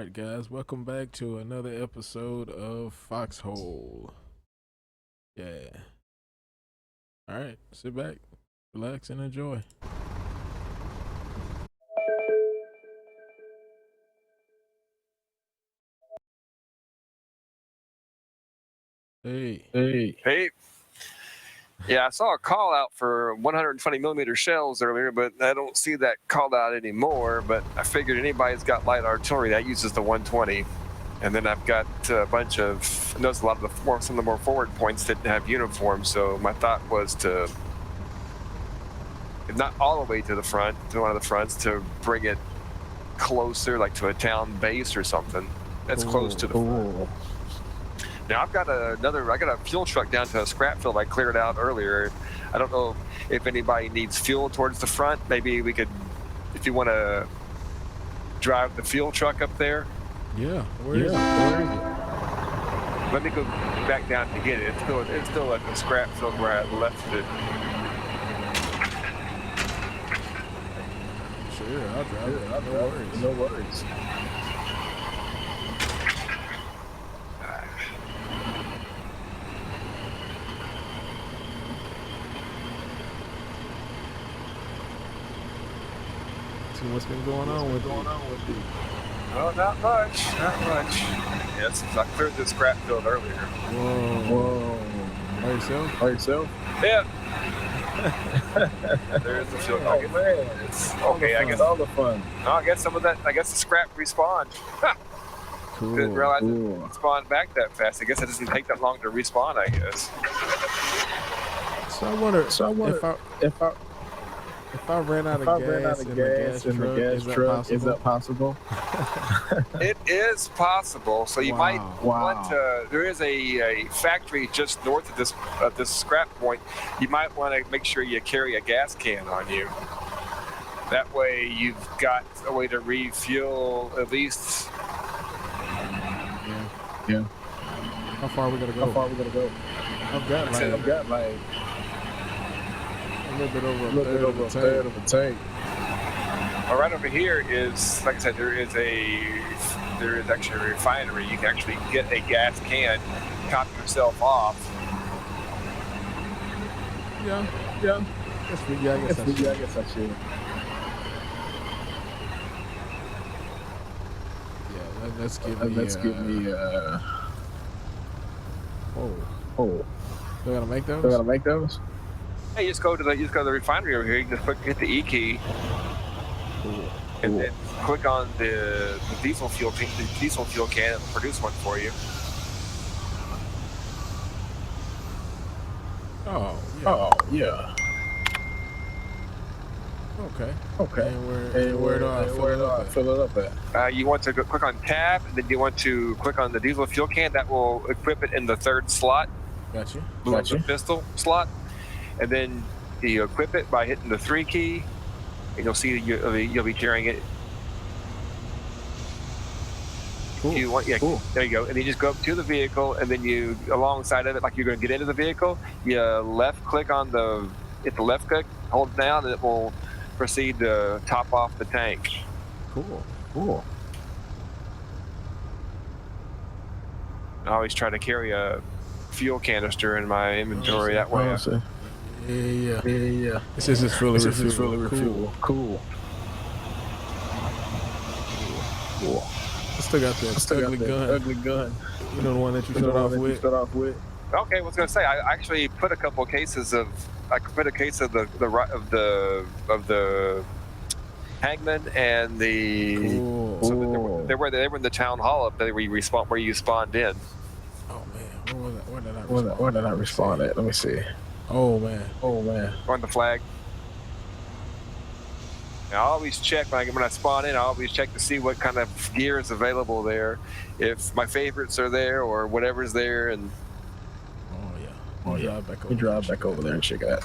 Alright, guys, welcome back to another episode of Foxhole. Yeah. Alright, sit back, relax, and enjoy. Hey. Hey. Yeah, I saw a call out for 120 millimeter shells earlier, but I don't see that call out anymore. But I figured anybody's got light artillery that uses the 120. And then I've got a bunch of, I noticed a lot of some of the more forward points didn't have uniforms. So my thought was to, if not all the way to the front, to one of the fronts, to bring it closer, like to a town base or something that's close to the front. Now I got a fuel truck down to a scrap field I cleared out earlier. I don't know if anybody needs fuel towards the front. Maybe we could, if you want to drive the fuel truck up there. Yeah, where is it? Let me go back down to get it. It's still at the scrap field where I left it. Sure, I'll drive it. No worries. What's been going on with you? Oh, not much. Yes, I cleared the scrap field earlier. Whoa. By yourself? Yeah. There's the fuel. Oh man, It's okay. I guess all the fun. Oh, I guess some of that. I guess the scrap respawned. Cool. Didn't realize it spawned back that fast. I guess it doesn't take that long to respawn. I guess. So I wonder if I ran out of gas in the gas truck, is that possible? It is possible. So you might want to. There is a factory just north of this scrap point. You might want to make sure you carry a gas can on you. That way, you've got a way to refuel at least. Yeah. How far are we gonna go? I've got like a little bit over a third of a tank. Well, right over here is, like I said, there is actually a refinery. You can actually get a gas can, top yourself off. Yeah. I guess I should. Yeah, let's give me. Oh. They gotta make those. Hey, you just go to the refinery over here. You just hit the E key, and then click on the diesel fuel can. The diesel fuel can and produce one for you. Oh yeah. Okay. And where do I fill it up at? You want to click on tab, and then you want to click on the diesel fuel can. That will equip it in the third slot. Gotcha. The pistol slot. And then you equip it by hitting the 3 key, and you'll see you'll be carrying it. Cool. Cool. There you go. And you just go up to the vehicle, and then you, alongside of it, like you're going to get into the vehicle, you left click on hit the left click, hold it down, and it will proceed to top off the tank. Cool. I always try to carry a fuel canister in my inventory that way. Yeah. This is really refuel. Cool. I still got that ugly gun. You know, the one that you start off with. Okay, I was gonna say I actually put a couple of cases of. I put a case of the Hangman and the. Cool. So they were in the town hall up there where you spawned in. Oh man, where did I respawn at? Let me see. Oh man. On the flag. I always check when I spawn in. I always check to see what kind of gear is available there, if my favorites are there or whatever's there. And we drive back over there and check it out.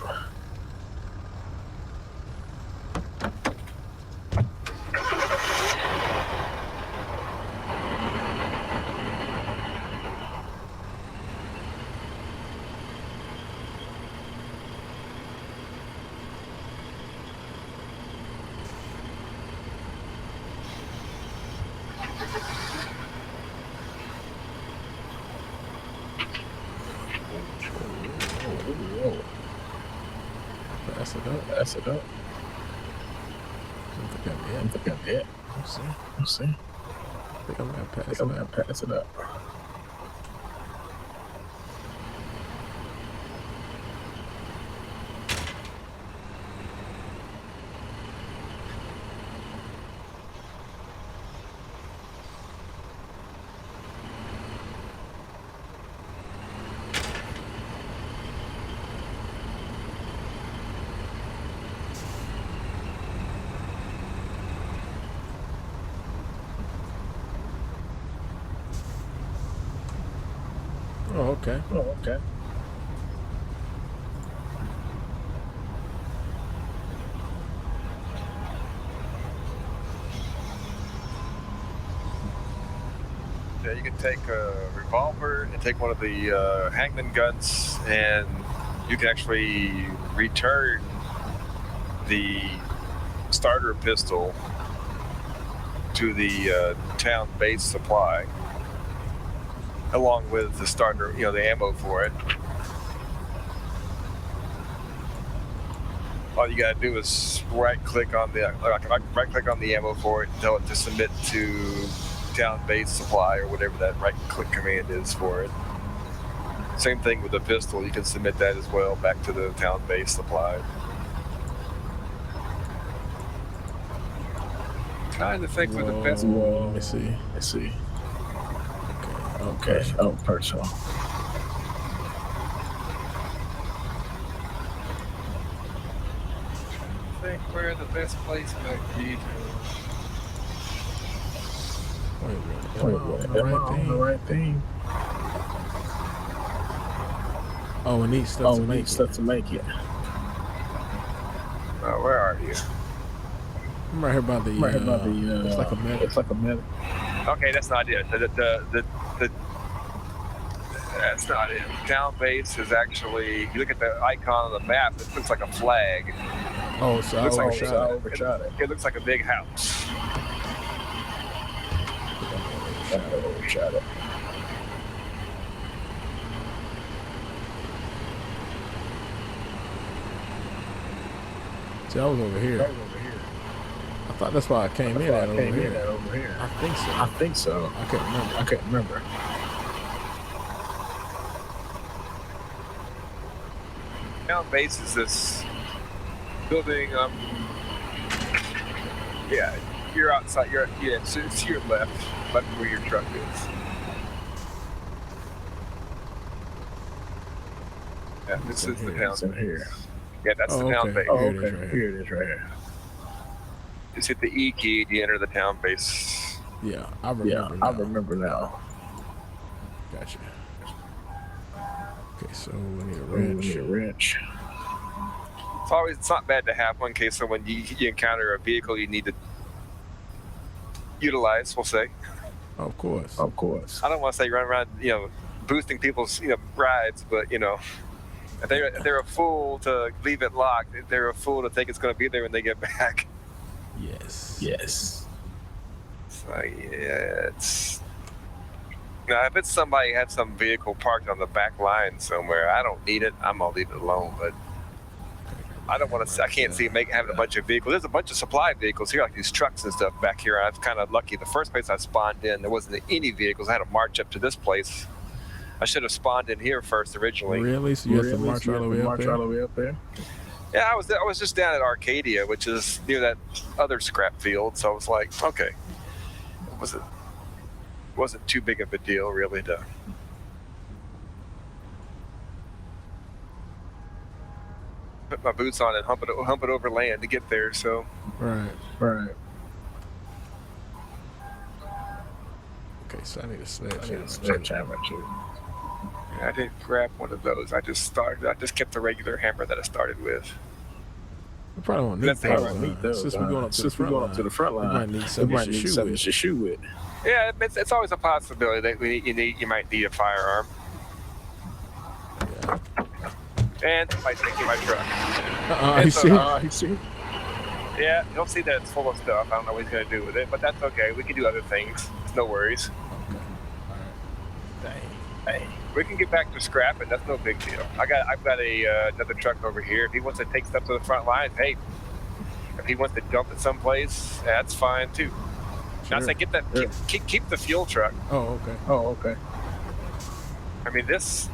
pass it up. I think I'm I think I'm dead. We'll see. I think I'm gonna Pass it up. Oh, okay. Yeah, you can take a revolver and take one of the hangman guns, and you can actually return the starter pistol to the town base supply, along with the starter, the ammo for it. All you gotta do is right-click on the ammo for it and tell it to submit to town base supply or whatever that right-click command is for it. Same thing with the pistol. You can submit that as well back to the town base supply. Trying to think with the pistol. Let me see. Okay. Oh, personal. I think where the best place might be. Wait a minute. Am I on the right thing? Oh, we need stuff to make it. Where are you? I'm right here by the. It's like a medic. Okay, that's not it. That's not it. Town base is actually. You look at the icon on the map. It looks like a flag. Oh, so I overshot it. It looks like a big house. I overshot it. See, I was over here. I thought that's why I came in at over here. I think so. I can't remember. Town base is this building. Yeah, you're outside. So it's to your left where your truck is. Yeah, this is the town. It's in here. Yeah, that's the town base. Oh, okay. Here it is, right here. Just hit the E key to enter the town base. Yeah, I remember now. Gotcha. Okay, so we need a wrench. It's not bad to have one in case so when you encounter a vehicle you need to utilize, we'll say. Of course. I don't want to say run around, boosting people's, rides, but if they're a fool to leave it locked, they're a fool to think it's going to be there when they get back. Yes. So yeah, now if it's somebody had some vehicle parked on the back line somewhere, I don't need it. I'm gonna leave it alone. But I don't want to. I can't see having a bunch of vehicles. There's a bunch of supply vehicles here, like these trucks and stuff back here. I was kind of lucky. The first place I spawned in, there wasn't any vehicles. I had to march up to this place. I should have spawned in here first originally. Really? So you had to march all the way up there? Yeah, I was just down at Arcadia, which is near that other scrap field. So I was like, okay, it wasn't too big of a deal really to. Put my boots on and hump it over land to get there. So. Right. Okay, so I need a sledgehammer too. I didn't grab one of those. I just kept the regular hammer that I started with. We probably won't need those. Since we're going up to the front line, we might need something to shoot with. Yeah, it's always a possibility that you might need a firearm. Yeah. And I might take my truck. You see? Yeah, you'll see that it's full of stuff. I don't know what he's going to do with it, but that's okay. We can do other things. No worries. Okay. All right. Dang. We can get back to scrapping. That's no big deal. I've got another truck over here. If he wants to take stuff to the front line, hey. If he wants to dump it someplace, that's fine too. Sure. Now, I say get that. Keep the fuel truck. Oh, okay. Oh, okay. I mean, this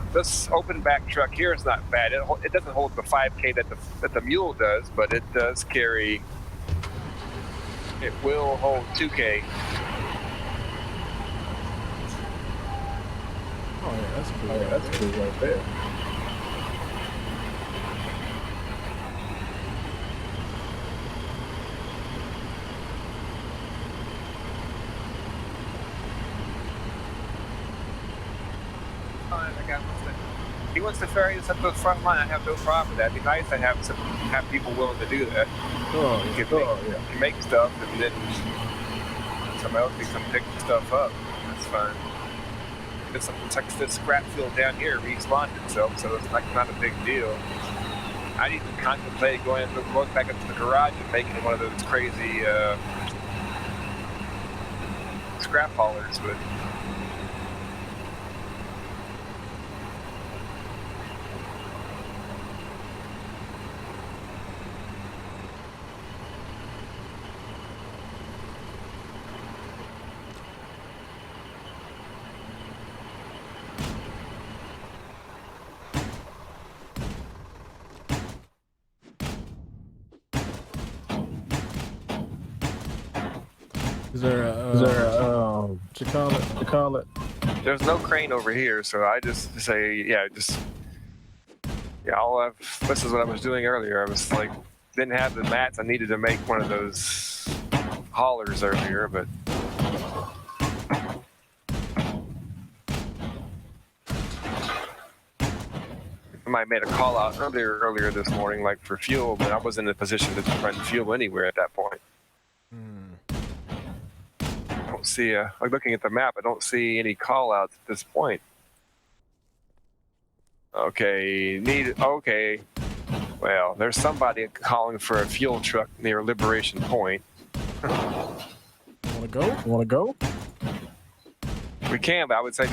open back truck here is not bad. It doesn't hold the 5K that the mule does, but it does carry. It will hold 2K. Oh yeah, that's cool. Oh, yeah, that's cool right there. If he wants to ferry this up to the front line, I have no problem with that. It'd be nice to have people willing to do that. Oh, you can make stuff, and then somebody else can come pick the stuff up. That's fine. It's like the scrap field down here respawned itself, so it's like not a big deal. I'd even contemplate going back up to the garage and making one of those crazy scrap haulers, but. Is there a what you call it? There's no crane over here, so I just say, I'll have. This is what I was doing earlier. I was like, didn't have the mats I needed to make one of those haulers earlier, but. I made a call out earlier this morning, like for fuel, but I wasn't in a position to run fuel anywhere at that point. I don't see like looking at the map, I don't see any call outs at this point. Okay. Well, there's somebody calling for a fuel truck near Liberation Point. Wanna go? We can, but I would say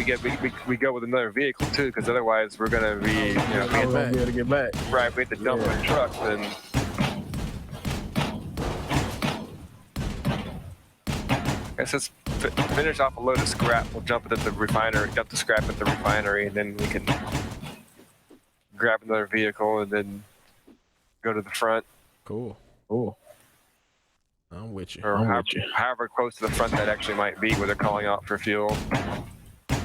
we go with another vehicle too, because otherwise we're gonna be gonna be able to get back. Right, we have to dump the truck, then. Let's just finish off a load of scrap. We'll dump the scrap at the refinery, and then we can grab another vehicle and then go to the front. Cool. I'm with you. Or however close to the front that actually might be, where they're calling out for fuel. I'll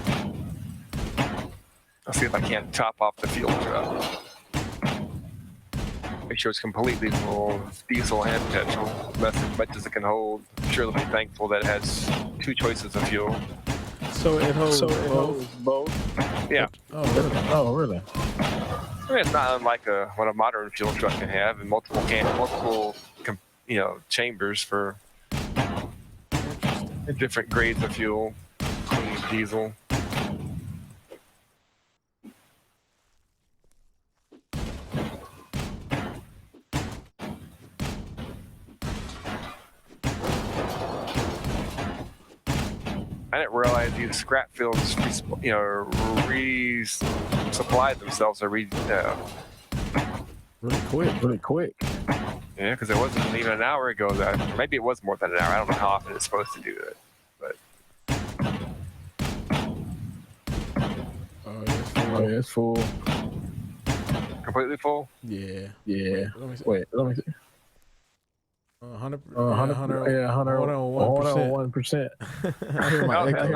see if I can't top off the fuel truck. Make sure it's completely full of diesel and petrol, as much as it can hold. I'm sure they'll be thankful that it has two choices of fuel. So it holds both? Yeah. Oh, really? I mean, it's not unlike what a modern fuel truck can have, and multiple chambers for different grades of fuel, including diesel. I didn't realize these scrap fields, resupply themselves really quick. Yeah, because it wasn't even an hour ago that, maybe it was more than an hour. I don't know how often it's supposed to do it, but. Oh, it's full. Completely full? Yeah. Wait, let me see. 101%. I hear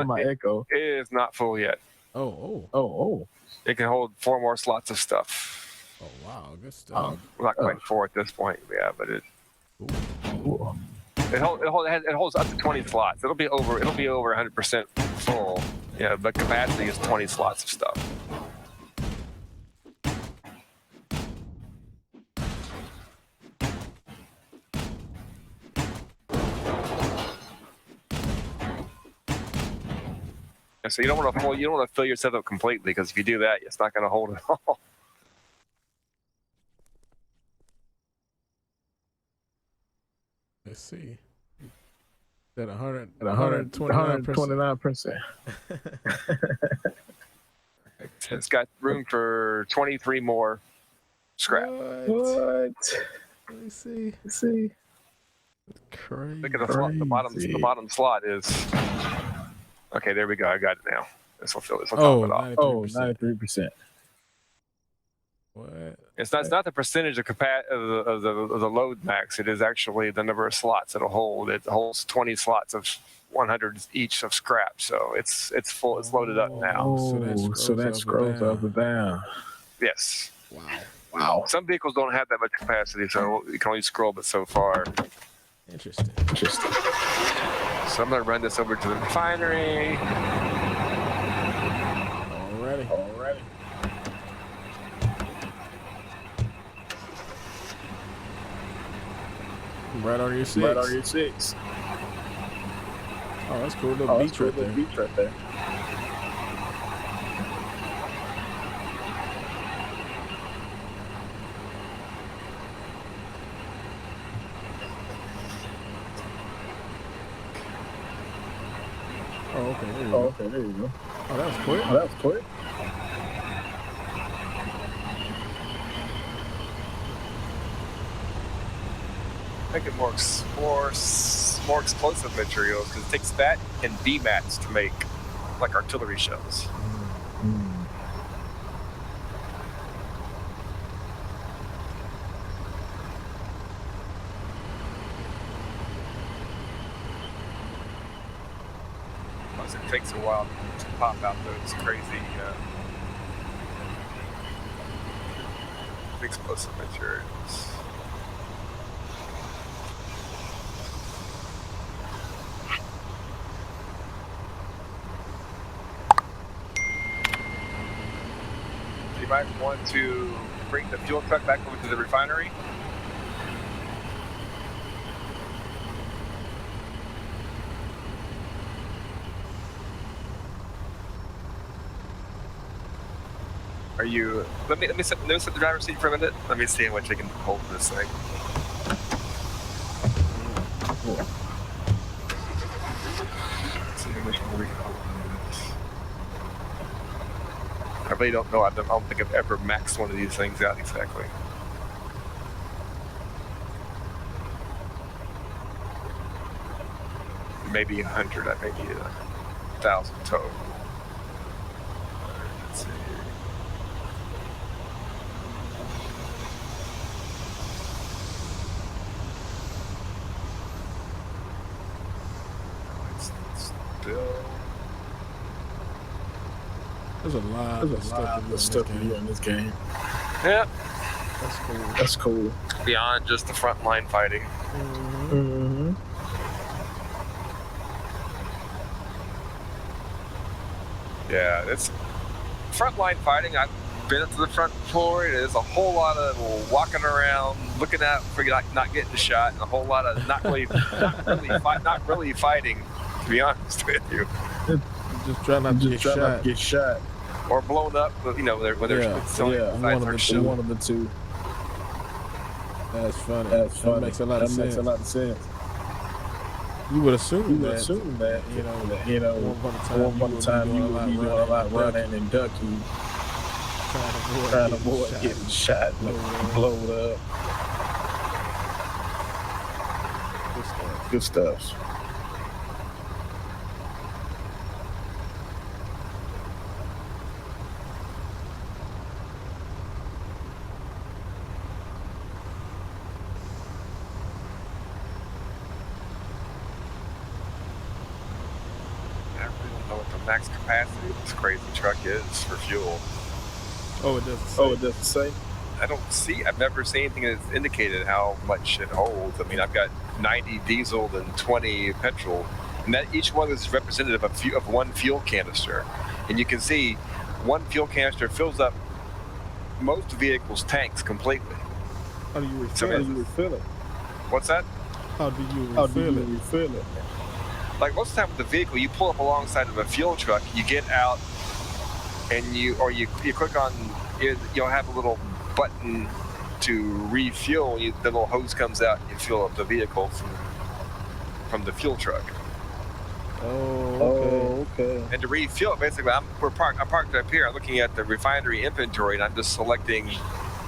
my echo. It is not full yet. Oh. It can hold 4 more slots of stuff. Oh wow, good stuff. Not quite 4 at this point, yeah, but it. Ooh. It holds up to 20 slots. It'll be over 100% full. Yeah, but capacity is 20 slots of stuff. So you don't want to fill yourself up completely, because if you do that, it's not going to hold it all. Let's see. At 129%. It's got room for 23 more scrap. What? Let me see. Crazy. Look at the bottom slot is. Okay, there we go. I got it now. This will top it off. 93%. What? It's not the percentage of of the load max. It is actually the number of slots it'll hold. It holds 20 slots of 100 each of scrap. So it's full. It's loaded up now. So that scrolls up and down. Yes. Wow. Some vehicles don't have that much capacity, so you can only scroll but so far. Interesting. So I'm gonna run this over to the refinery. Alrighty. Right on your 6. Oh, that's cool. Little beach right there. Oh, okay. There you go. Oh, that was quick. Make it more explosive materials because it takes that and D-mats to make like artillery shells. Plus it takes a while to pop out those crazy explosive materials. You might want to bring the fuel truck back over to the refinery. Are you? Let me sit the driver's seat for a minute. Let me see how much I can hold this thing. Let's see how much more we can hold this. I really don't know. I don't think I've ever maxed one of these things out exactly. Maybe 100. I may need 1,000 total. Let's see. There's a lot of stuff to do in this game. Yeah. That's cool. Beyond just the frontline fighting. Mm-hmm. Yeah, it's frontline fighting. I've been up to the front floor. There's a whole lot of walking around, looking out for not getting shot, and a whole lot of not really fighting. To be honest with you, just try not to get shot. Or blown up, when they're one of the two. That's funny. That makes a lot of sense. You would assume that one upon a time you would be doing a lot running and ducking, trying to avoid getting shot and blowed up. Good stuff. Max capacity this crazy truck is for fuel. Oh, it doesn't say. I've never seen anything that's indicated how much it holds. I mean, I've got 90 diesel and 20 petrol, and that each one is representative of one fuel canister. And you can see one fuel canister fills up most vehicles' tanks completely. How do you refill it? What's that? How do you refill it? Like most of the time with the vehicle, you pull up alongside of a fuel truck, you get out, and you click on, you'll have a little button to refuel. The little hose comes out, and you fill up the vehicle from the fuel truck. Oh, Okay. And to refuel it, basically, I'm parked up here. I'm looking at the refinery inventory, and I'm just selecting.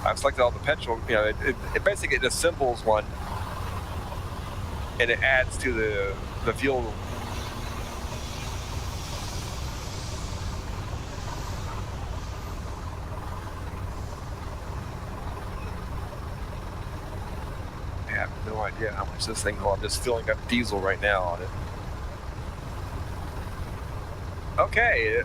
I've selected all the petrol. You know, it basically it assembles one, and it adds to the fuel. I have no idea how much this thing holds. I'm just filling up diesel right now on it. Okay.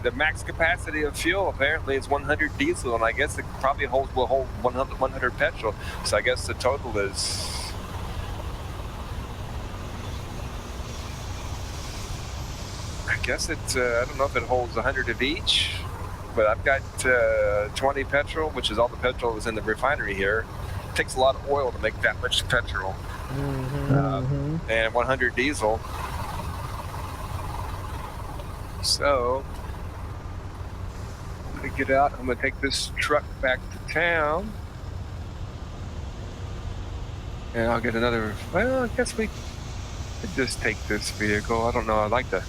The max capacity of fuel apparently is 100 diesel, and I guess it probably will hold 100 petrol. So I guess the total is. I guess it. I don't know if it holds 100 of each, but I've got 20 petrol, which is all the petrol that's in the refinery here. It takes a lot of oil to make that much petrol, and 100 diesel. So, I'm going to get out. I'm going to take this truck back to town. And I'll get another. Well, I guess we could just take this vehicle. I don't know. I'd like to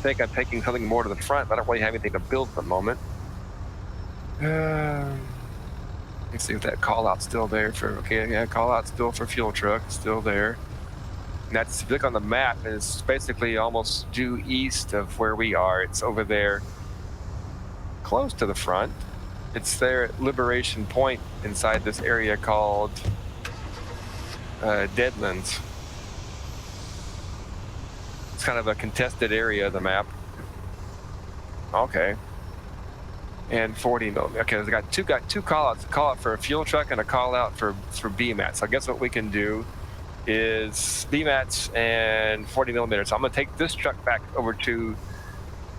think I'm taking something more to the front, but I don't really have anything to build at the moment. Let's see if that call out's still there for. Okay, yeah, call out still for fuel truck. Still there. And that's, if you look on the map, and it's basically almost due east of where we are. It's over there, close to the front. It's there at Liberation Point inside this area called Deadlands. It's kind of a contested area of the map. Okay. And 40 millimeter. Okay, I got two call outs. A call out for a fuel truck and a call out for BMAT. So I guess what we can do is BMATs and 40 millimeters. So I'm going to take this truck back over to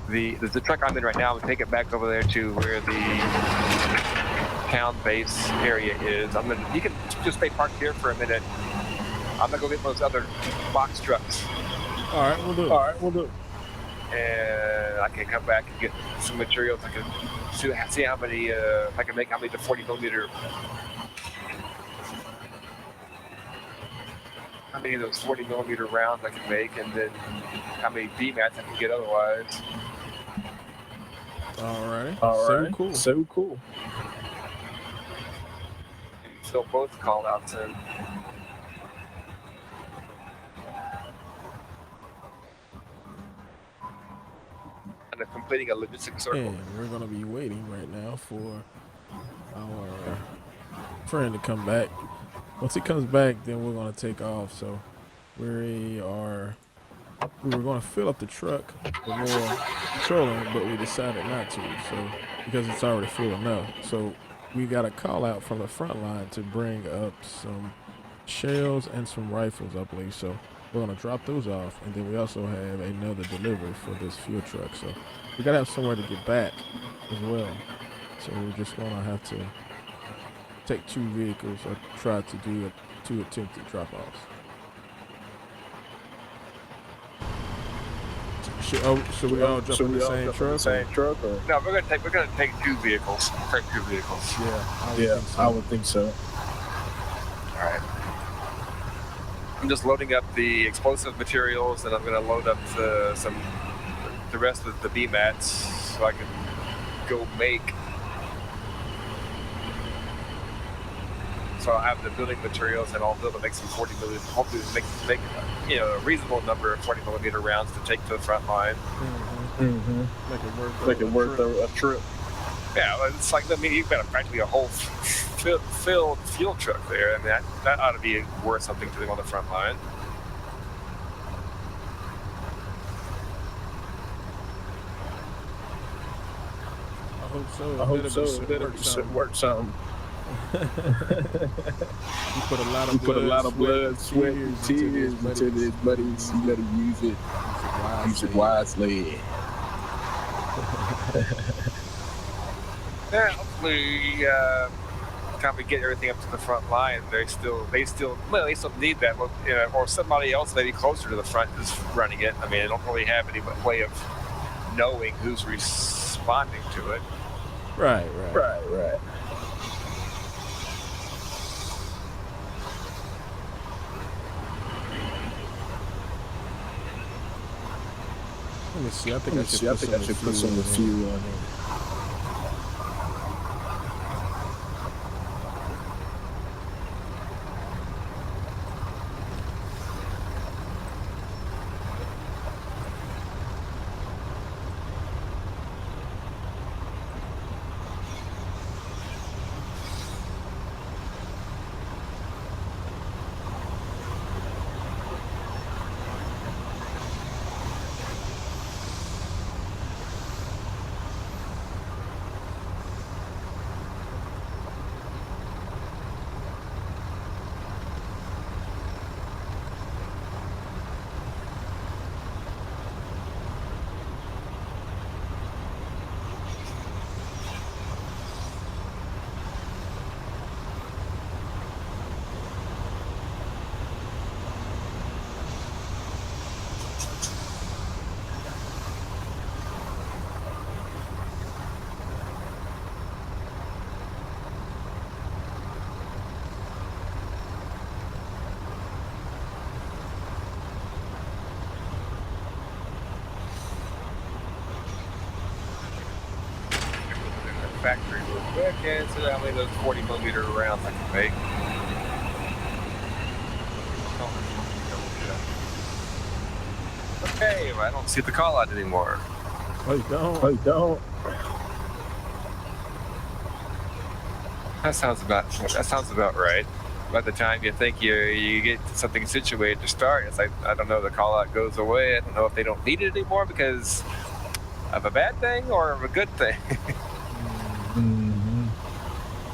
the truck I'm in right now. I'm going to take it back over there to where the town base area is. You can just stay parked here for a minute. I'm going to go get those other box trucks. All right, we'll do it. And I can come back and get some materials. I can see how many, if I can make how many the 40 millimeter. How many of those 40 millimeter rounds I can make, and then how many BMATs I can get otherwise. All right. So cool. Fill both call outs in. And I'm completing a logistic circle. And we're going to be waiting right now for our friend to come back. Once he comes back, then we're going to take off. So we were going to fill up the truck with more petroleum, but we decided not to. So because it's already full enough. So we got a call out from the front line to bring up some shells and some rifles, I believe. So we're going to drop those off, and then we also have another delivery for this fuel truck. So we got to have somewhere to get back as well. So we're just going to have to take two vehicles or try to do two attempted drop-offs. Should we all jump in the same truck? Or? No, we're gonna take two vehicles. Take two vehicles. Yeah, I would think so. All right. I'm just loading up the explosive materials, and I'm gonna load up the rest of the BMATs so I can go make. So I'll have the building materials, and I'll be able to make some 40 millimeter. Hopefully, make a reasonable number of 40 millimeter rounds to take to the front line. Make it worth a trip. Yeah, it's like, I mean, you've got practically a whole filled fuel truck there. I mean, that ought to be worth something to them on the front line. I hope so. Better work some. You put a lot of blood, sweat, and tears into this, buddy. You better use it. Use it wisely. Yeah, hopefully, time we get everything up to the front line, they still need that. Or somebody else maybe closer to the front is running it. I mean, they don't really have any way of knowing who's responding to it. Right. Let me see. I think Let me see. I think I should put some fuel on here. Factory real quick and see how many of those 40mm rounds I can make. Okay, well, I don't see the call out anymore. Oh, you don't? Oh, you don't? That sounds about right. By the time you think you get something situated to start, it's like, I don't know, the call out goes away. I don't know if they don't need it anymore because of a bad thing or of a good thing.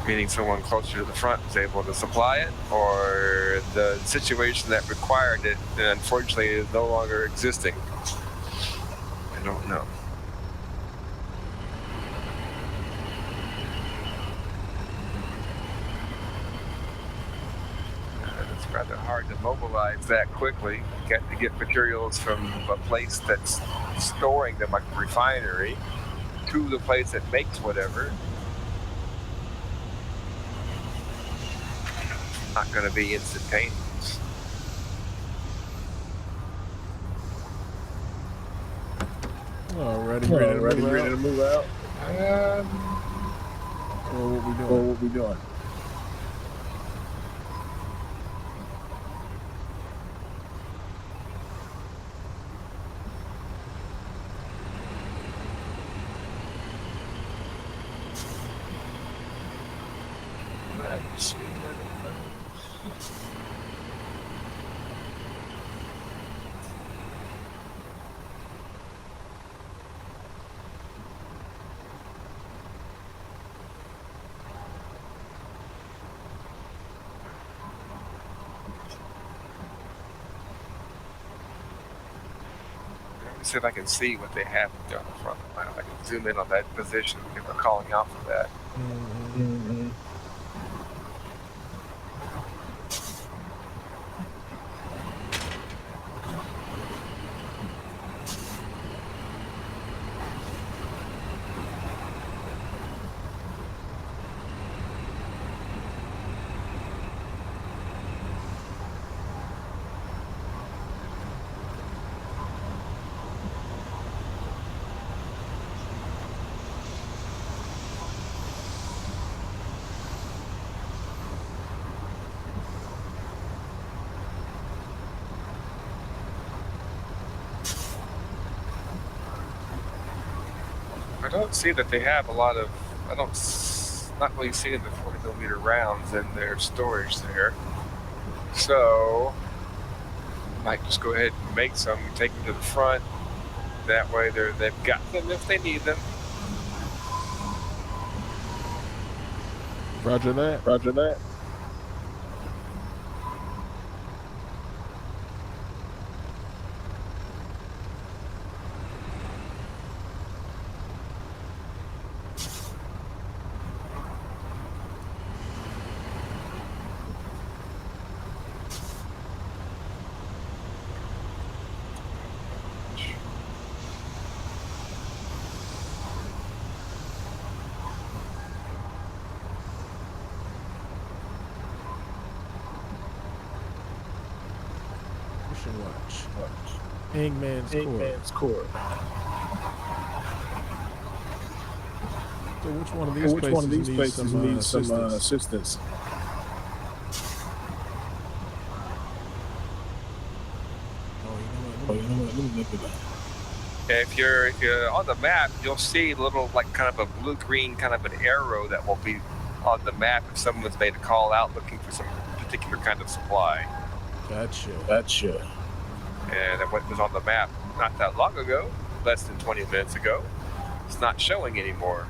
Meaning someone closer to the front was able to supply it, or the situation that required it, unfortunately, is no longer existing. I don't know. It's rather hard to mobilize that quickly. You got to get materials from a place that's storing them, like a refinery, to the place that makes whatever. Not going to be instantaneous. Already ready to move out. What we doing? See if I can see what they have on the front line. If I can zoom in on that position if they're calling out for that. I don't see that they have a lot of, not really seeing the 40mm rounds in their storage there. So, might just go ahead and make some, take them to the front. That way they've got them if they need them. Roger that. Roger that. Watch. Hangman's Court. So which one of these places needs some assistance? Oh, you know what? Let me look at that. If you're on the map, you'll see a little like kind of a blue-green kind of an arrow that will be on the map if someone's made a call out looking for some particular kind of supply. Gotcha. And what was on the map not that long ago, less than 20 minutes ago, it's not showing anymore.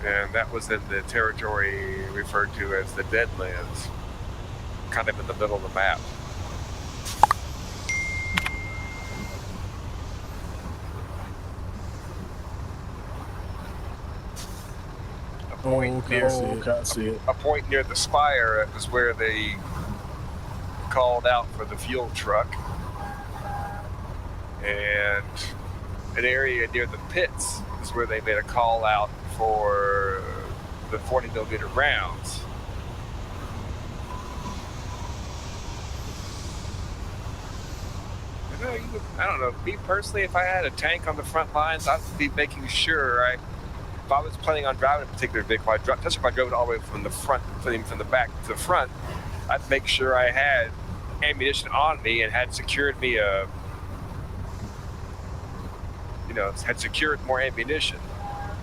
And that was in the territory referred to as the Deadlands, kind of in the middle of the map. Can't see it. A point near the spire is where they called out for the fuel truck, and an area near the pits is where they made a call out for the 40mm rounds. I don't know. Me personally, if I had a tank on the front lines, I'd be making sure if I was planning on driving a particular vehicle, especially if I drove it all the way from the front, from the back to the front, I'd make sure I had ammunition on me and had secured me had secured more ammunition.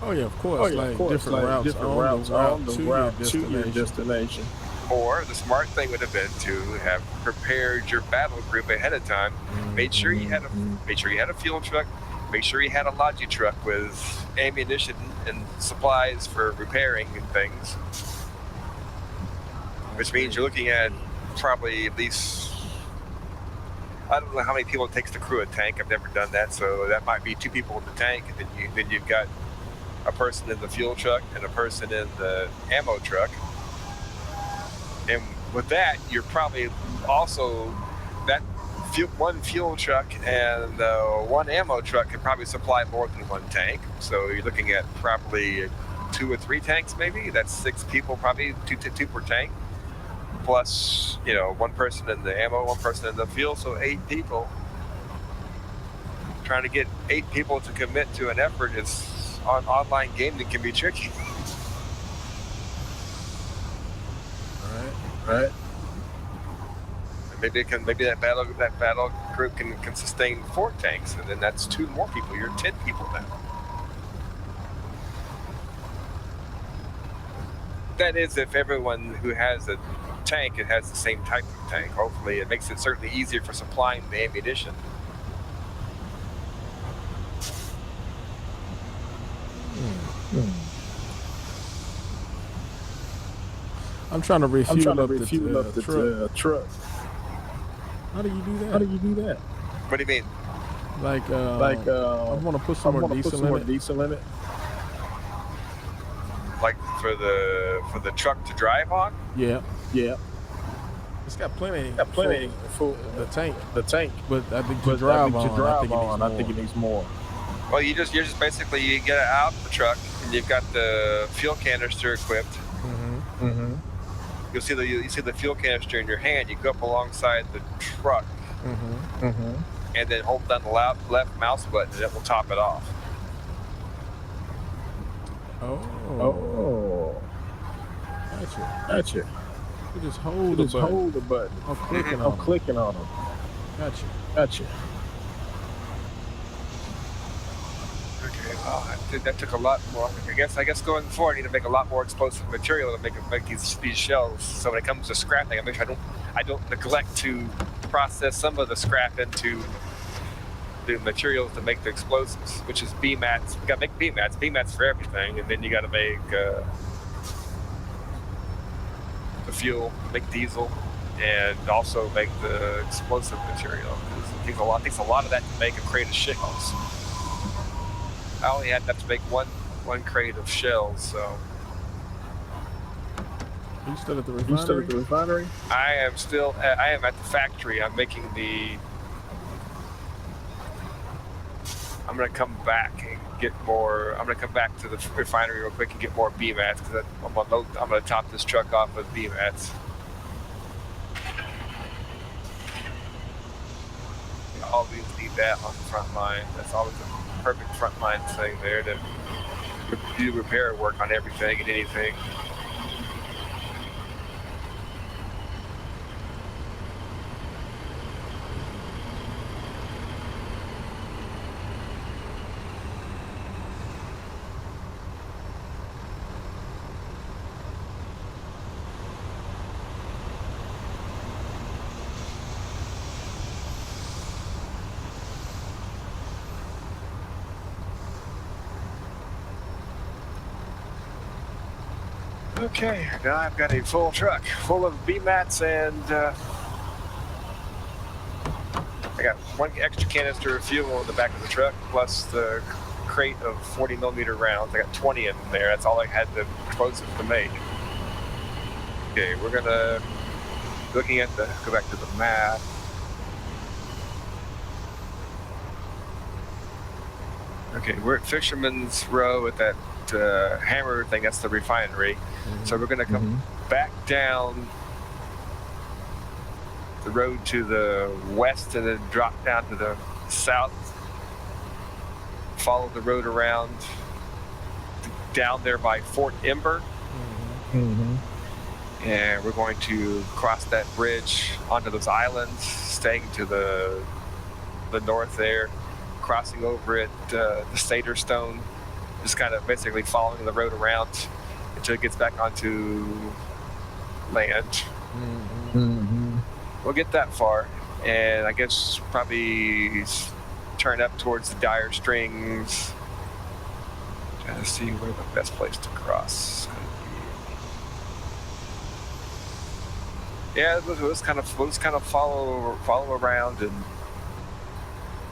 Oh yeah, of course. Different routes on the route to your destination. Or the smart thing would have been to have prepared your battle group ahead of time. Made sure you had a fuel truck. Make sure you had a logi truck with ammunition and supplies for repairing and things. Which means you're looking at probably at least, I don't know how many people it takes to crew a tank. I've never done that, so that might be 2 people in the tank, and then you've got a person in the fuel truck and a person in the ammo truck. And with that, you're probably also that one fuel truck and one ammo truck can probably supply more than one tank. So you're looking at probably 2 or 3 tanks, maybe. That's 6 people, probably two per tank. Plus, one person in the ammo, one person in the fuel, so 8 people. Trying to get 8 people to commit to an effort on online gaming can be tricky. Right. Maybe that battle group can sustain 4 tanks, and then that's 2 more people. You're 10 people now. That is, if everyone who has a tank, it has the same type of tank. Hopefully, it makes it certainly easier for supplying the ammunition. I'm trying to refuel up the truck. How do you do that? What do you mean? I want to put some more diesel in it. Like for the truck to drive on? Yeah. It's got plenty for the tank. But I think to drive on, I think it needs more. Well, you just basically you get it out of the truck and you've got the fuel canister equipped. Mm-hmm. You see the fuel canister in your hand. You go up alongside the truck, and then hold down the left mouse button, and it will top it off. Oh. Gotcha. You just hold the button. I'm clicking on them. Gotcha. Okay. Well, that took a lot more. I guess going forward, I need to make a lot more explosive material to make these shells. So when it comes to scrapping, I make sure I don't neglect to process some of the scrap into the materials to make the explosives, which is B-mats. You gotta make B-mats for everything, and then you gotta make the fuel, make diesel, and also make the explosive material. It takes a lot of that to make a crate of shells. I only had enough to make one crate of shells, so. Are you still at the refinery? I am at the factory. I'm making I'm gonna come back and get more. I'm gonna come back to the refinery real quick and get more B-mats because I'm gonna top this truck off with B-mats. always need that on the front line. That's always a perfect front line thing there to do repair work on everything and anything. Okay, now I've got a full truck full of B-mats and I got one extra canister of fuel in the back of the truck plus the crate of 40mm rounds. I got 20 in there. That's all I had the explosives to make. Okay, we're gonna go back to the map. Okay, we're at Fisherman's Row at that hammer thing. That's the refinery. So we're gonna come back down the road to the west and then drop down to the south. Follow the road around down there by Fort Ember. And we're going to cross that bridge onto those islands, staying to the north there, crossing over at the Stater Stone, just kind of basically following the road around until it gets back onto land. We'll get that far, and I guess probably turn up towards the Dire Strings. Trying to see where the best place to cross. Yeah, we'll just kind of follow around and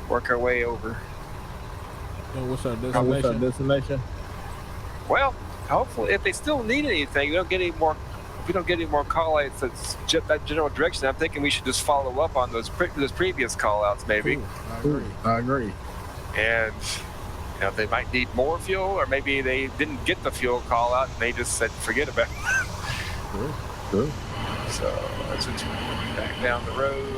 work our way over. And what's our destination? Well, hopefully, if they still need anything, we don't get any more. If we don't get any more call-outs, that's that general direction. I'm thinking we should just follow up on those previous call-outs, maybe. Cool. I agree. And they might need more fuel, or maybe they didn't get the fuel call-out and they just said forget about it. Good. So let's just back down the road.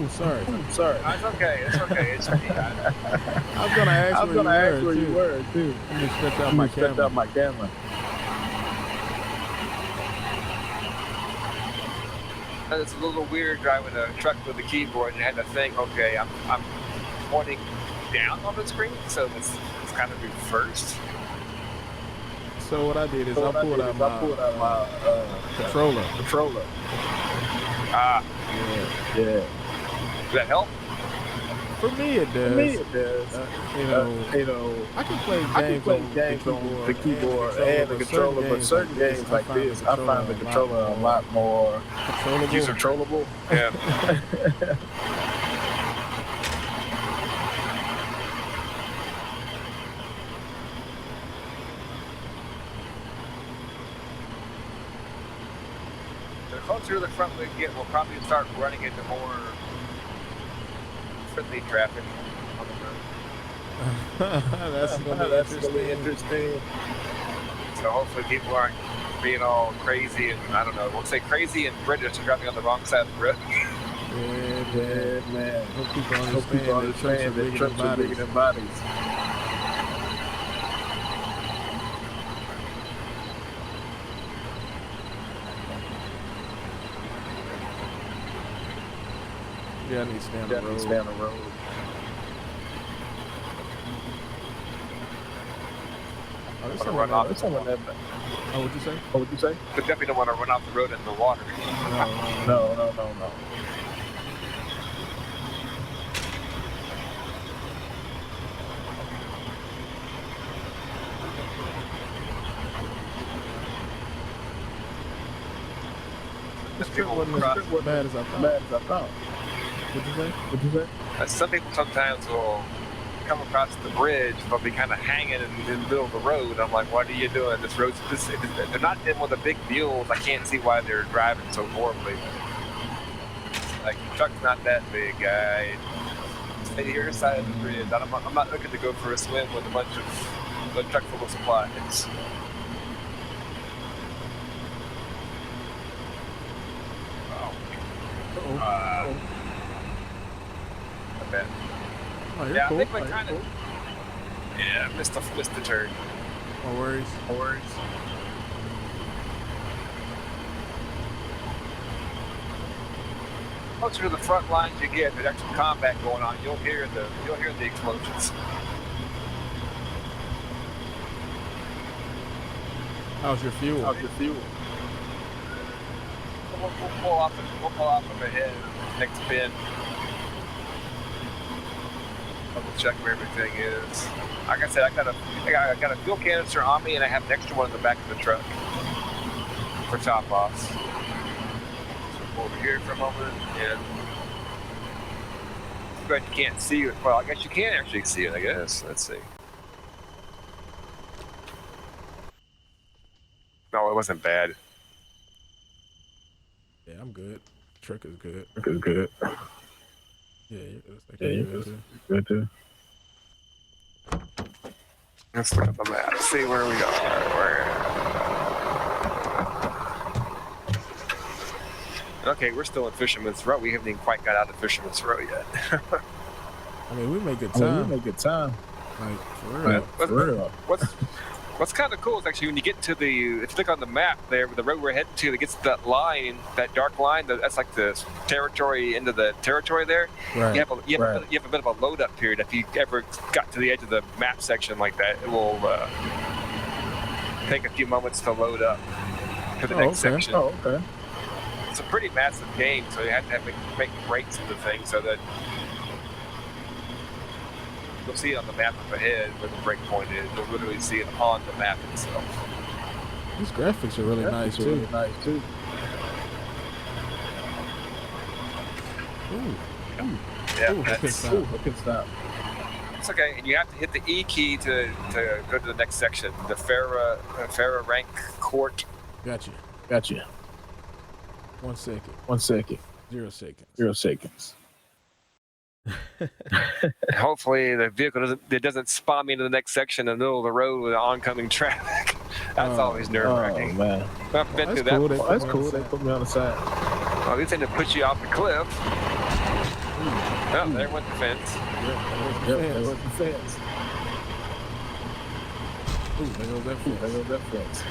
Sorry. It's okay. It's okay. I was gonna ask where you were too. Let me stretch out my camera. And it's a little weird driving a truck with a keyboard and had to think, okay, I'm pointing down on the screen, so it's kind of reversed. So what I did is I pulled out my controller. Ah, Yeah. does that help? For me, it does. I can play games on the keyboard and the controller, but certain games like this, I find the controller a lot more controllable. Yeah. The closer to the front we get, we'll probably start running into more friendly traffic on the road. That's gonna be interesting. So hopefully people aren't being all crazy and, I don't know, we'll say crazy and British and driving on the wrong side of the road. Yeah, man. Hope people understand that trucks are bigger than bodies. Yeah, I need to stay on the road. Oh, Wanna run off. Oh, what'd you say? But definitely don't want to run off the road into the water. No. This trip wasn't as bad as I thought. What'd you say? Some people sometimes will come across the bridge, they'll be kind of hanging in the middle of the road. I'm like, what are you doing? This road's they're not in with the big mules. I can't see why they're driving so horribly. Like, the truck's not that big, guy. Stay here side of the bridge. I'm not looking to go for a swim with a bunch of a truck full of supplies. I bet. Oh, you're Yeah, cool. I think we're Oh, you're kind of. cool. Yeah, missed the turn. No worries. No worries. Closer to the front lines you get, there's actual combat going on. You'll hear the explosions. How's your fuel? We'll pull off of ahead next bend. Double check where everything is. Like I said, I got a fuel canister on me, and I have an extra one in the back of the truck for top offs. So we'll over here for a moment, and but you can't see it. Well, I guess you can actually see it. I guess. Let's see. No, it wasn't bad. Yeah, I'm good. Truck is good. Good. Yeah, it looks like Yeah, you're it good looks too. Good too. Let's look at the map. See where we are. Okay, we're still in Fisherman's Row. We haven't even quite got out of Fisherman's Row yet. I mean, we make good Oh, time. we make good time. Like, for real. For real. What's kind of cool is actually when you get to if you look on the map there, the road we're heading to, that gets to that line, that dark line, that's like the territory into the territory there. Right. You have a bit of a load up period. If you ever got to the edge of the map section like that, it will take a few moments to load up to the next section. Oh, okay. It's a pretty massive game, so you have to make breaks into things so that you'll see it on the map up ahead where the break point is. You'll literally see it on the map itself. These graphics are really nice too. Ooh. Yeah, Ooh, that's, Good stop. it's okay. And you have to hit the E key to go to the next section. The Farah rank court. Gotcha. 1 second. 1 second. 0 seconds. 0 seconds. Hopefully the vehicle doesn't spawn me into the next section in the middle of the road with oncoming traffic. That's always nerve-wracking. Oh, man. I've been through cool. that. That's cool. They put me on the side. Well, these things to push you off the cliff. Oh, there went the fence. Yep, there was the fence. Ooh, there goes that fence. There goes that fence.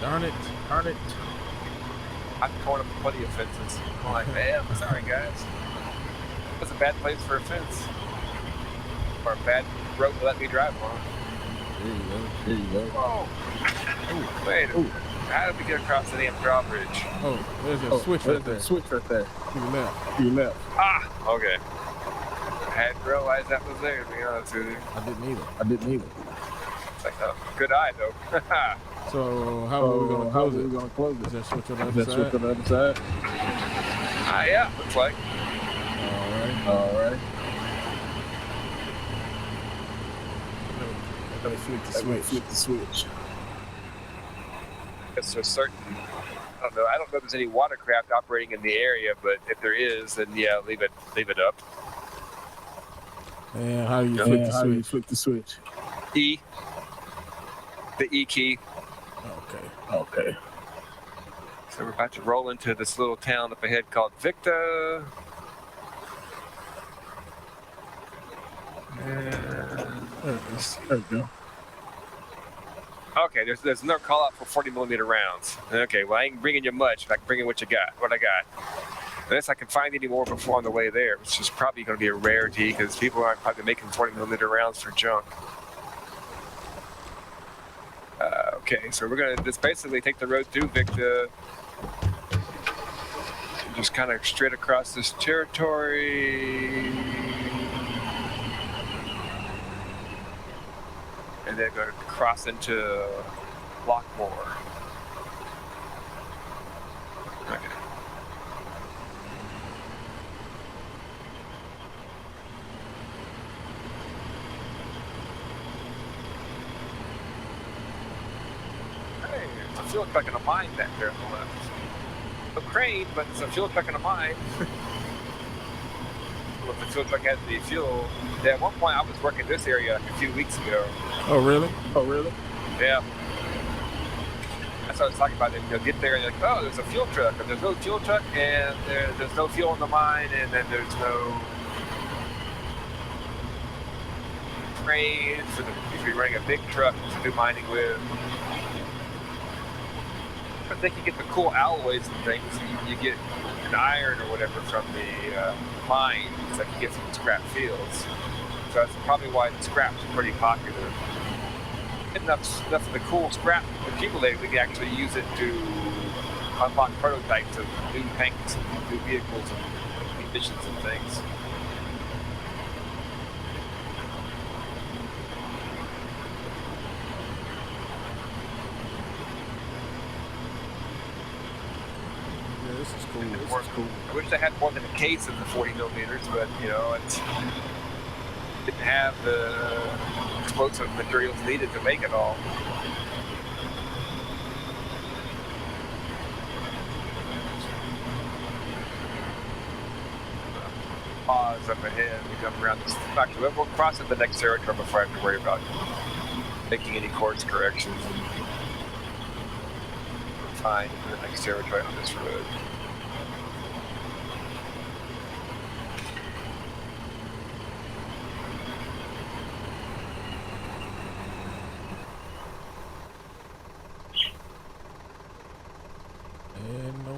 Darn it. I've torn up plenty of fences. I'm like, man, I'm sorry, guys. That's a bad place for a fence. Or a bad road to let me drive on. There you go. Whoa. Ooh, wait. How did we get across the damn drawbridge? Oh, there's a switch right there. Switch right there. To the left. To your left. Ah, okay. I hadn't realized that was there, to be honest with you. I didn't either. It's like, oh, good eye, though. So, how are we going to close it? Is there a switch on the other side? Yeah, looks like. All right. Let me flip the switch. It's a certain, I don't know if there's any watercraft operating in the area, but if there is, then yeah, leave it up. And how do you flip the switch? E. The E key. Okay. So we're about to roll into this little town up ahead called Victa. There we go. Okay, there's another call out for 40mm rounds. Okay, well I ain't bringing you much, but I can bring you what I got. Unless I can find any more before on the way there, which is probably going to be a rarity because people aren't probably making 40mm rounds for junk. Okay, so we're going to just basically take the road through Victa. Just kind of straight across this territory. And then go cross into Lockmore. Okay. Hey, it feels like a mine back there on the left. No crane, but it's a fuel truck and a mine. Well, if the fuel truck has the fuel. Yeah, at one point I was working this area a few weeks ago. Oh, really? Yeah. That's what I was talking about. You'll get there and you're like, oh, there's a fuel truck. And there's no fuel truck, and there's no fuel in the mine, and then there's no cranes if you're running a big truck to do mining with. I think you get the cool alloys and things. You get an iron or whatever from the mines that you get from the scrap fields. So that's probably why the scraps are pretty popular. Enough of the cool scrap accumulated, we can actually use it to unlock prototypes of new tanks and new vehicles and munitions and things. Yeah, this is cool. I wish I had more than a case of the 40 millimeters, but you know, it didn't have the explosive materials needed to make it all. Pause up ahead. We come around this. Actually, we'll cross at the next aerodrome before I have to worry about making any course corrections. We're fine for the next aerodrome on this road.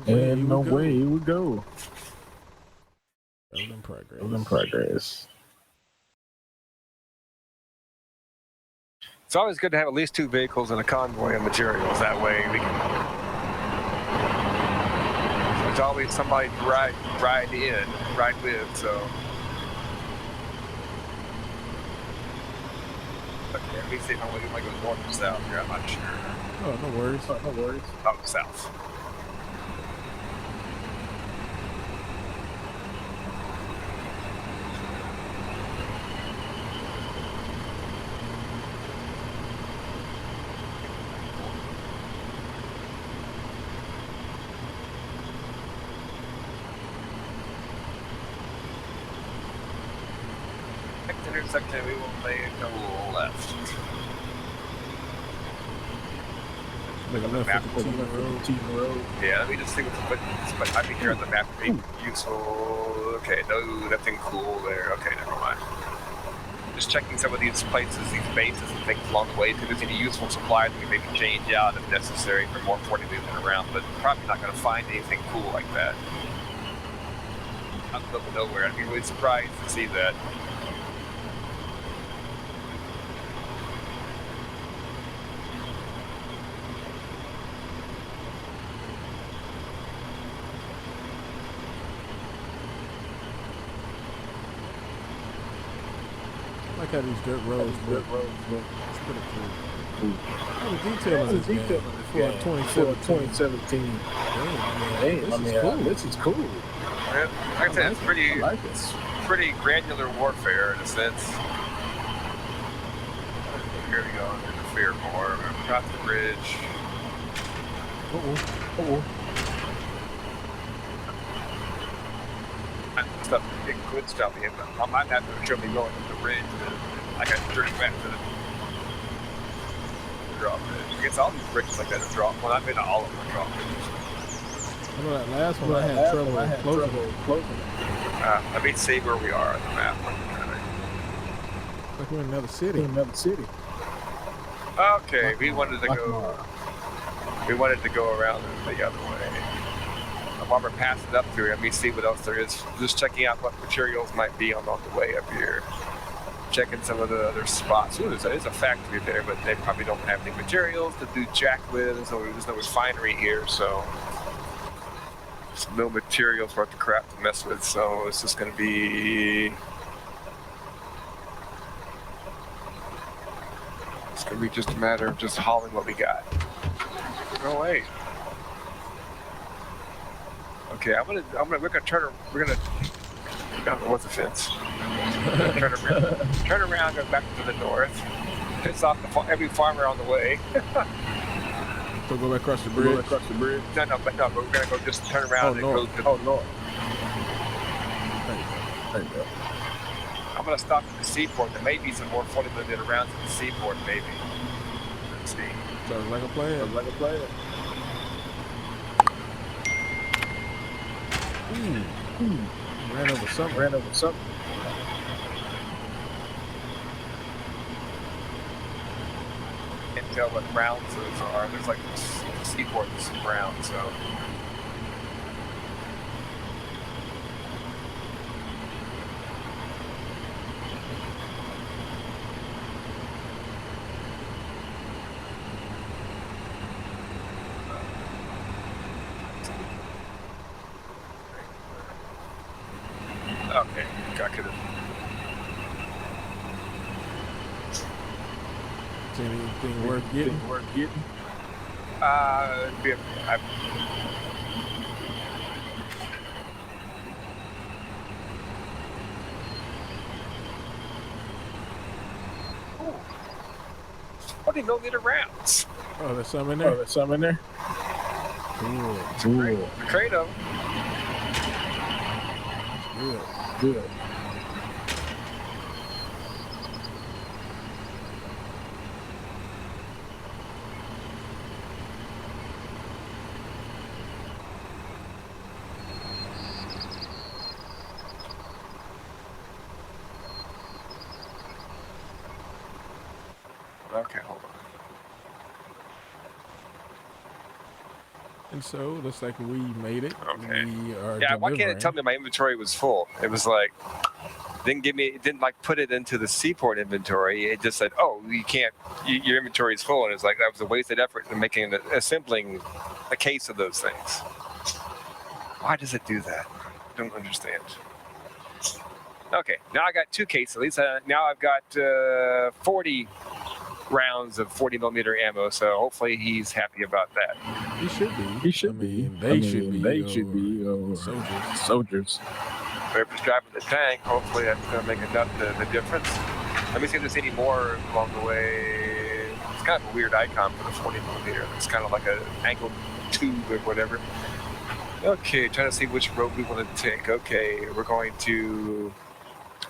And no way, here we go. Building progress. In progress. It's always good to have at least 2 vehicles and a convoy of materials. That way we can. There's always somebody to ride with. So. Okay, let me see if I'm going to go north or south here. I'm not sure. Oh, no worries. Oh, south. Intersection, we will make a left. Make a left at the T road. Yeah, let me just see what's might be here on the map would be useful. Okay, no, nothing cool there. Okay, never mind. Just checking some of these places, these bases and things along the way. If there's any useful supplies we can maybe change out if necessary for more 40 movement around, but probably not going to find anything cool like that. Out in the middle of nowhere. I'd be really surprised to see that. I like how these dirt roads look. It's pretty cool. How the detail is this game for 2017. Damn, this is cool. Yeah, like I said, it's pretty granular warfare in a sense. Here we go. There's a fair more. Across the bridge. Stuff big good stuff here, but I might have to show me going up the ridge and I got to turn back to the drop ridge. I guess all these bridges like that are drop. Well, I've been to all of them are drop ridges. I know that last one I had trouble closing. Let me see where we are on the map. Like we're in another city. Okay, we wanted to go around the other way. While we're passing up through, let me see what else there is. Just checking out what materials might be on the way up here. Checking some of the other spots. Ooh, there's a factory there, but they probably don't have any materials to do jack with. There's no refinery here, so there's no materials worth the crap to mess with. So it's just going to be. It's going to be just a matter of just hauling what we got. No way. Okay, we're gonna what's the fence? Turn around, go back to the north. Piss off every farmer on the way. So go back across the Go bridge. across the bridge. No, but we're gonna go just turn around and north. go. North. There you go. There you go. I'm gonna stop at the seaport. There may be some more 40mm rounds at the seaport, maybe. Let's see. Sounds like a plan. Sounds like a plan. Ran over something. Ran over something. Can't tell what rounds those are. There's like the seaport, there's some rounds, so. Okay, I could have. Is anything worth getting? Ooh. 40mm rounds. Oh, there's some in there. Oh, there's some in there. Cool. Cool. Kratom. Good. Good. Okay, hold on. And so, looks like we made it. Okay. We are Yeah, why can't it delivering. tell me my inventory was full? It was like, it didn't like put it into the seaport inventory. It just said, oh, you can't, your inventory is full. And it's like, that was a wasted effort in assembling a case of those things. Why does it do that? I don't understand. Okay, now I got 2 cases at least. Now I've got 40 rounds of 40mm ammo, so hopefully he's happy about that. He should be. He should I mean, be. They should be. They should be soldiers. soldiers. Whoever's driving the tank, hopefully that's going to make enough the difference. Let me see if there's any more along the way. It's kind of a weird icon for the 40mm. It's kind of like an angled tube or whatever. Okay, trying to see which road we want to take. Okay, we're going to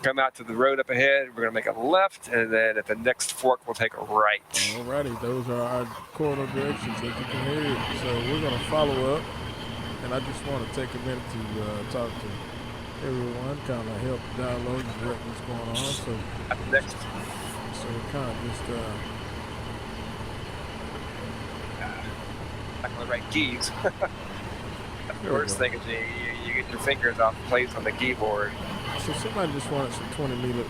come out to the road up ahead. We're going to make a left, and then at the next fork, we'll take a right. Alrighty, those are our corridor directions, as you can hear. So we're going to follow up, and I just want to take a minute to talk to everyone, kind of help download and direct what's going on. So At the next, we're kind of just back on the right keys. The we worst go. thing is you get your fingers off place on the keyboard. So somebody just wanted some 20mm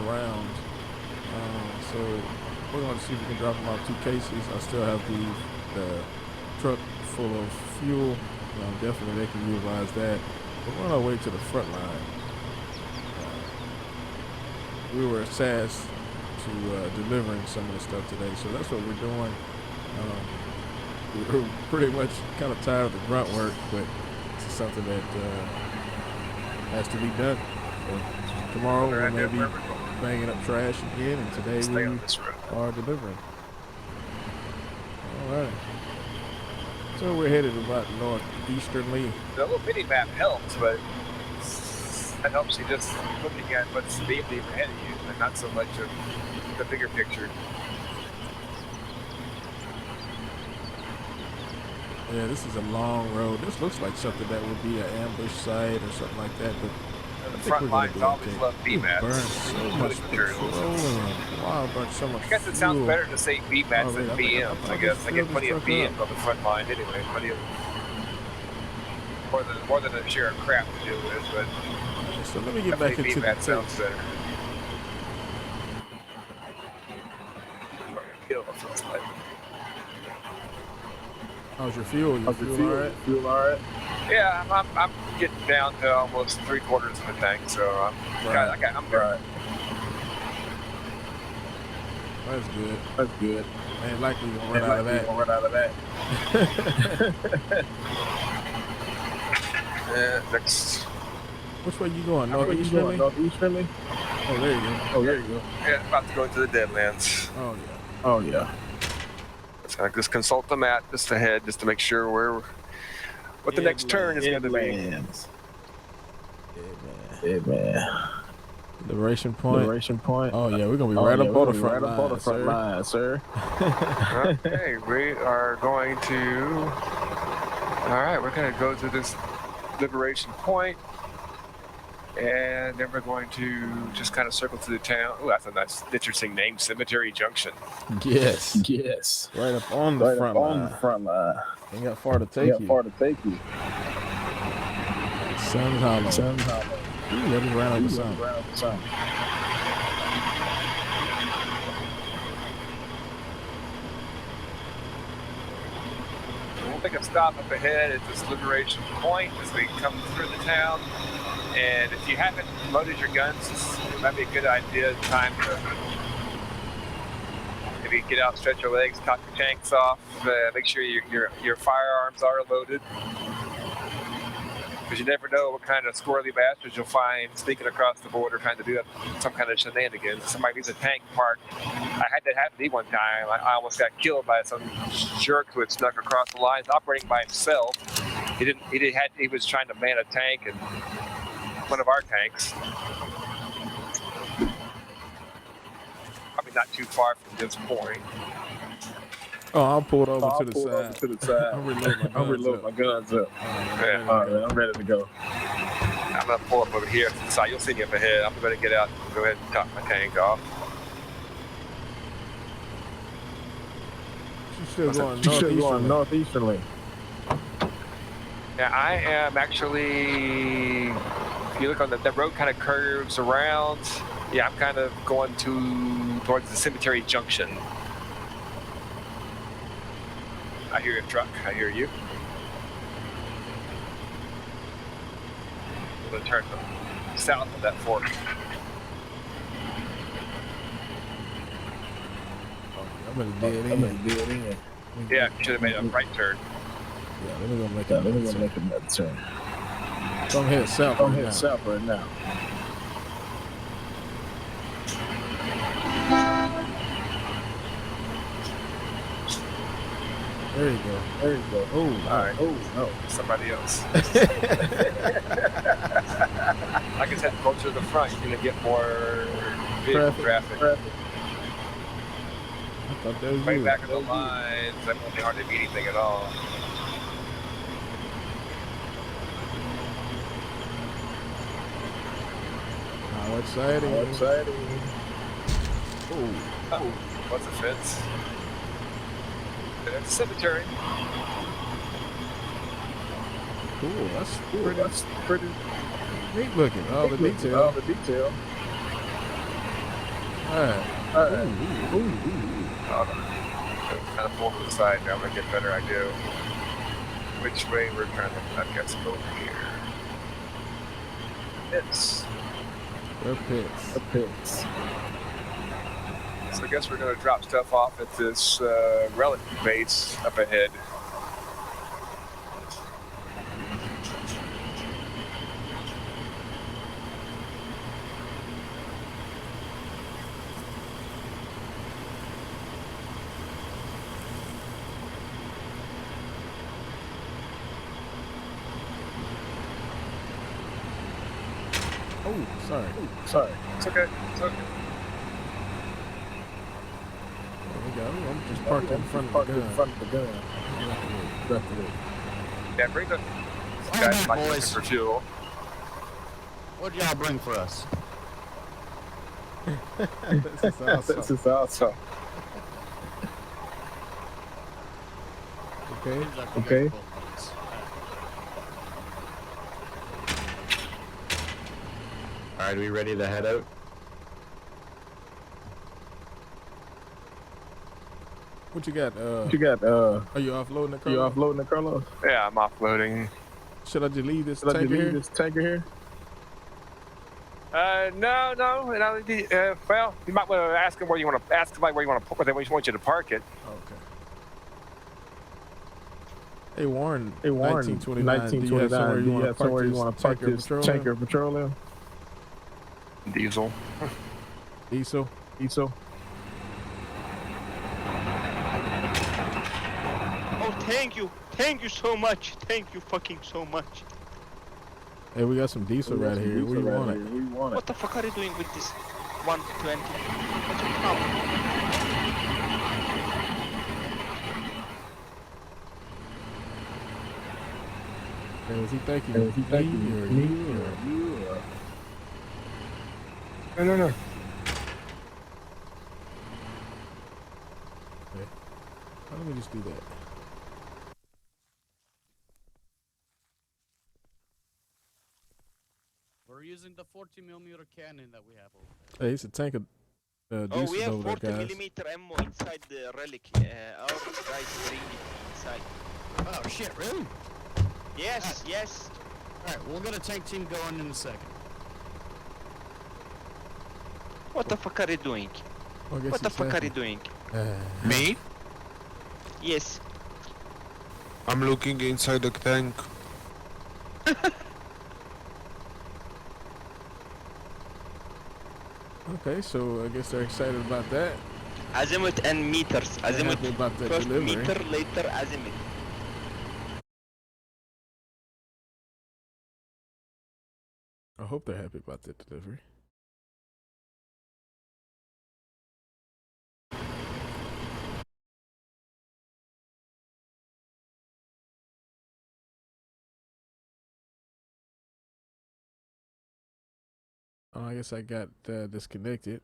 rounds. So we're going to see if we can drop them off 2 cases. I still have the truck full of fuel. Definitely they can utilize that. We're on our way to the front line. We were tasked to delivering some of the stuff today, so that's what we're doing. We're pretty much kind of tired of the grunt work, but it's something that has to be done. So tomorrow we'll maybe banging up trash again, and today Stay on we this road. are delivering. All right. So we're headed about northeasternly. The little mini map helps, but that helps you just looking at what's immediately ahead of you, and not so much of the bigger picture. Yeah, this is a long road. This looks like something that would be an ambush site or something like that, but And the I think front we're gonna lines be always okay. love We BMATs. burned so much materials. petroleum. Wow, burned so much I guess it sounds fuel. better to say BMATs Oh, than wait, I think- BMs, I I'll guess. just I fill get this plenty of truck BMs up. on the front line anyway. Plenty of more than a share of crap to deal with, but So let me get back definitely into the BMAT text. sounds better. Kill it feels like. How's your fuel? Your fuel all right? Fuel all right? Yeah, I'm getting down to almost 3/4 of the tank, so I'm good. Right. That's good. That's good. Ain't likely you're gonna run out of that. Run out of that. Yeah, next. Which way you going? Where you Northeast going? really? Northeast friendly? Oh, there you go. Oh, there you go. Yeah, about to go into the Deadlands. Oh yeah. Oh, yeah. So I just consult the map just ahead, just to make sure what the next turn is going to be. Yeah, man. Liberation point. Liberation point. Oh yeah, we're gonna be right up on the front line, sir. Okay, we are going to. All right, we're going to go to this liberation point, and then we're going to just kind of circle through the town. Oh, that's a nice, interesting name, Cemetery Junction. Yes. Yes. Right up on the front line. Ain't got far to take you. Sun's Hollow. Ooh, that just ran over sun. We'll make a stop up ahead at this liberation point as we come through the town. And if you haven't loaded your guns, it might be a good time to maybe get out, stretch your legs, top your tanks off, make sure your firearms are loaded. Because you never know what kind of squirrely bastards you'll find sneaking across the border trying to do some kind of shenanigans. Somebody leaves a tank parked. I had that happen to me one time. I almost got killed by some jerk who had snuck across the lines, operating by himself. He was trying to man a tank, and one of our tanks. Probably not too far from this point. Oh, I'll pull it over to the side. I'll reload my guns up. Yeah. All right, I'm ready to go. I'm gonna pull up over here to the side. You'll see me up ahead. I'm gonna get out and go ahead and top my tank off. She's still going northeasterly. Yeah, I am actually. If you look on the road, kind of curves around. Yeah, I'm kind of going towards the Cemetery Junction. I hear a truck. I hear you. I'm going to turn south of that fork. I'm in a dead end. Yeah, you should have made a right turn. Yeah, let me go make another turn. Don't head south. Don't head south right now. There you go. Oh, all right. Oh, no. Somebody else. I guess head closer to the front. You're going to get more vehicle traffic. I thought that was Way you. back of the lines. That won't be hard to be anything at all. How exciting. Oh, what's a fence? That's a cemetery. Cool. That's pretty neat looking. All the detail. All right. Kind of pull to the side now. I'm going to get a better idea which way we're trying to, I guess, go over here. The pits. So I guess we're going to drop stuff off at this relic base up ahead. Oh, sorry. It's okay. There we go. I'm just parked in front of the gun. Yeah, bring the guys back boys. for fuel. What y'all bring for us? This is awesome. Okay. All right, are we ready to head out? What you got? Are you offloading the car? Carlos? Yeah, I'm offloading. Should I just leave this tanker here? No. Well, you might want to ask them where you want to ask somebody where you want to put it. They want you to park it. Okay. Hey Warren, 1929. Do you have somewhere you want to park this tanker of petroleum? Diesel. Thank you so much. Thank you fucking so much. Hey, we got some diesel right here. We want it. What the fuck are you doing with this 120? What's your problem? Hey, was he thanking me or you? No. Okay. Let me just do that. We're using the 40mm cannon that we have over there. Hey, it's a tank of Oh, diesel we have over there, 40 guys. millimeter ammo inside the relic. Our guys bring it inside. Oh shit, really? Yes, yes. Alright, we'll get a tank team going in a second. What the fuck are you doing? Well, I guess What the he's fuck are you happy. doing? Me? Yes. I'm looking inside the tank. Okay, so I guess they're excited about that. Azimuth and meters. They're Azimuth happy about that first delivery. meter, later azimuth. I hope they're happy about that delivery. Oh, I guess I got disconnected.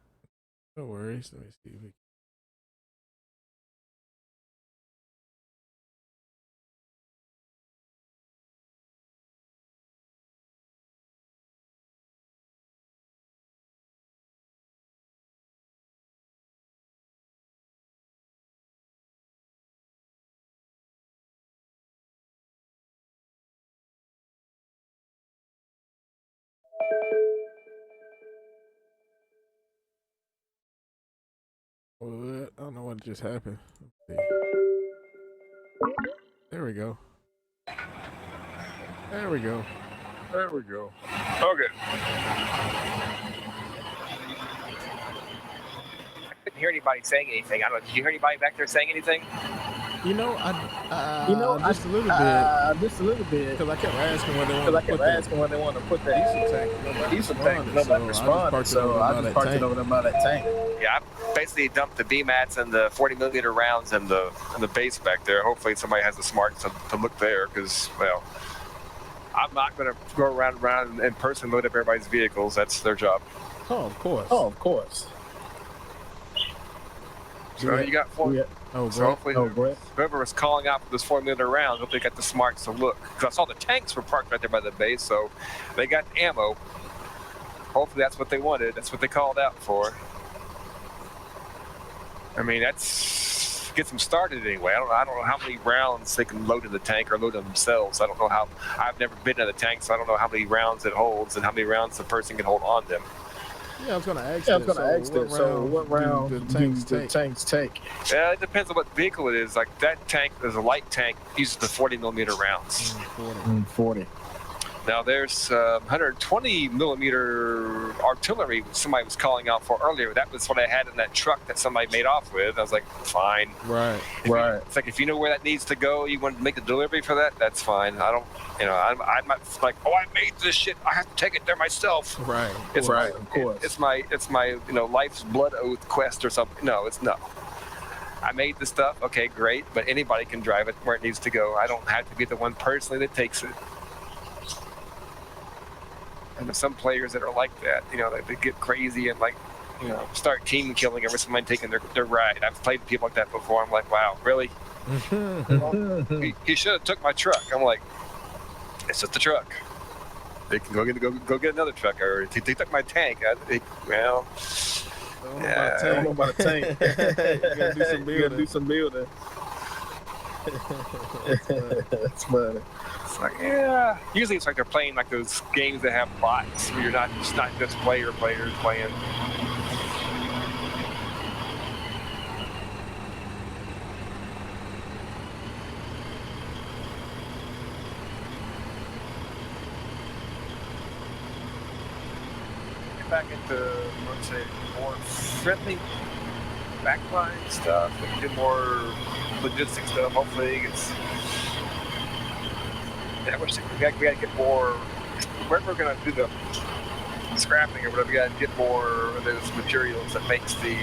No worries. Let me see. What? I don't know what just happened. Let's see. There we go. There we go. There we go. Okay. I couldn't hear anybody saying anything. I don't know. Did you hear anybody back there saying anything? You know, just a little bit. Just a little bit. Because I kept asking where they Because I want to kept put asking where they want to put that diesel tank. diesel tank. Nobody responded, so I just parked it over there by that tank. Yeah, I basically dumped the B-mats and the 40mm rounds in the base back there. Hopefully somebody has the smarts to look there, because, well, I'm not going to go around in person load up everybody's vehicles. That's their job. Oh, of course. Oh, of course. So you got four. Yeah. Oh, So Brett. hopefully Brett. whoever was calling out for this 4mm round, hopefully they got the smarts to look. Because I saw the tanks were parked right there by the base, so they got ammo. Hopefully that's what they wanted. That's what they called out for. I mean, that's gets them started anyway. I don't know how many rounds they can load in the tank or load them themselves. I don't know how. I've never been in the tank, so I don't know how many rounds it holds and how many rounds the person can hold on them. Yeah, I was going to ask that. So what round do the tanks take? It depends on what vehicle it is. Like that tank is a light tank, uses the 40mm rounds. 40. Now there's 120mm artillery somebody was calling out for earlier. That was what I had in that truck that somebody made off with. I was like, fine. Right. It's like, if you know where that needs to go, you want to make a delivery for that, that's fine. I don't, I'm not like, oh, I made this shit, I have to take it there myself. Right. It's right, my, of course. It's my life's blood oath quest or something. No, it's no. I made the stuff, okay, great, but anybody can drive it where it needs to go. I don't have to be the one personally that takes it. And there's some players that are like that, they get crazy and start team killing every time taking their ride. I've played people like that before. I'm like, wow, really? He should have took my truck. I'm like, it's just a truck. They can go get another truck, or he took my tank. I don't know about a tank. You gotta do some building. That's funny. It's like, yeah. Usually it's like they're playing like those games that have bots where you're not just players playing. Get back into, let's say, more friendly backline stuff. We can do more logistics stuff. Hopefully it gets. Yeah, I wish we got to get more. Wherever we're gonna do the scrapping or whatever, we got to get more of those materials that makes the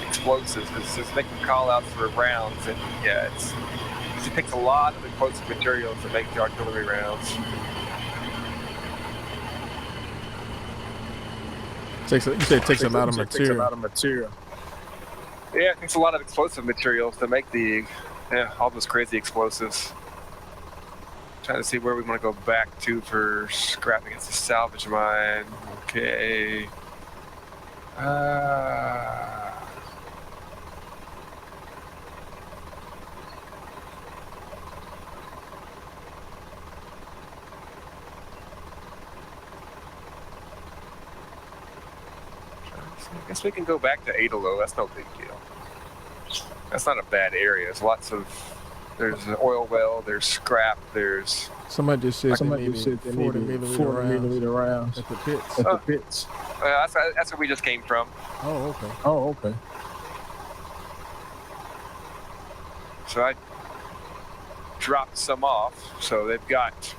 explosives. It's just making call outs for rounds, and yeah, it takes a lot of explosive materials to make the artillery rounds. You said it takes a lot of material. Yeah, it takes a lot of explosive materials to make all those crazy explosives. Trying to see where we want to go back to for scrapping. It's a salvage mine. Okay. I guess we can go back to Adalo. That's no big deal. That's not a bad area. There's an oil well, there's scrap, there's... Somebody just said they needed 40 millimeter rounds at the pits. That's where we just came from. Oh, okay. So I dropped some off. So they've got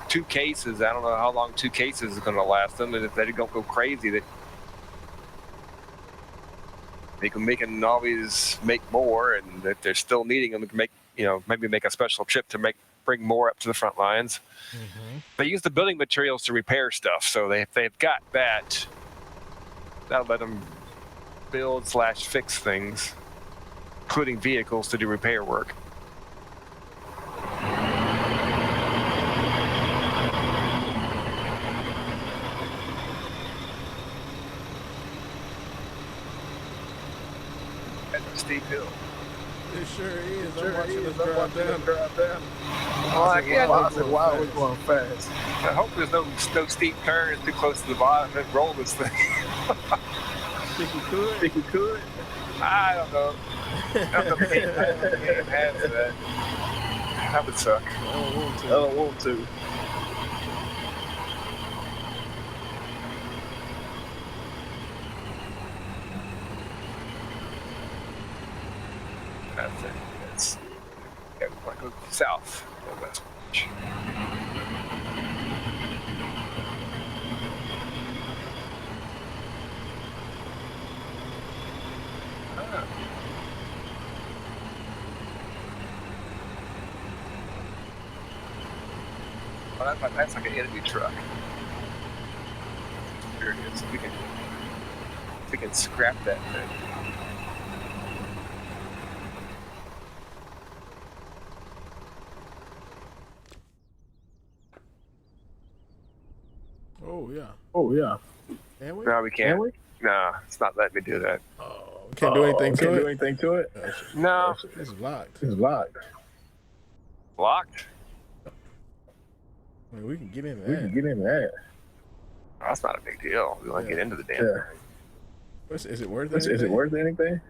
2 cases. I don't know how long 2 cases is going to last them. And if they don't go crazy, they can always make more. And if they're still needing them, they can make, maybe make a special trip to bring more up to the front lines. Mm-hmm. They use the building materials to repair stuff. So they've got that. That'll let them build/fix things, including vehicles to do repair work. That's a steep hill. It sure is. I'm watching us drive down. I said, why are we going fast? I hope there's no steep turns too close to the bottom and roll this thing. Think you could? I don't know. The game has that. That would suck. I don't want to. That's it. Yeah, we want to go south. Go west. Well, that's like an enemy truck. There it is. We can scrap that thing. Oh yeah. Can we? No, we can't. No, it's not letting me do that. Can't do anything to it? No. It's locked. Locked? I mean, we can get in that. That's not a big deal. We want to get into the damn thing. Is it worth anything? Is it worth anything?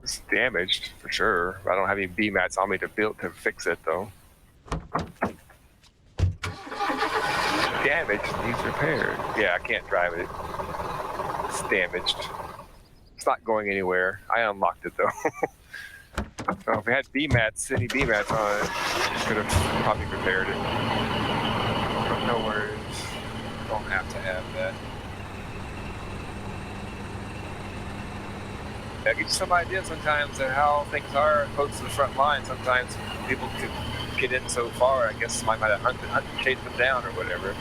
It's damaged for sure. I don't have any B-mats on me to fix it though. Damaged, needs repaired. Yeah, I can't drive it. It's damaged. It's not going anywhere. I unlocked it though. So if we had any B-mats on it, could have probably repaired it. No worries. Don't have to have that. That gives you some idea sometimes of how things are close to the front line. Sometimes people could get in so far, I guess might have hunted and chased them down or whatever.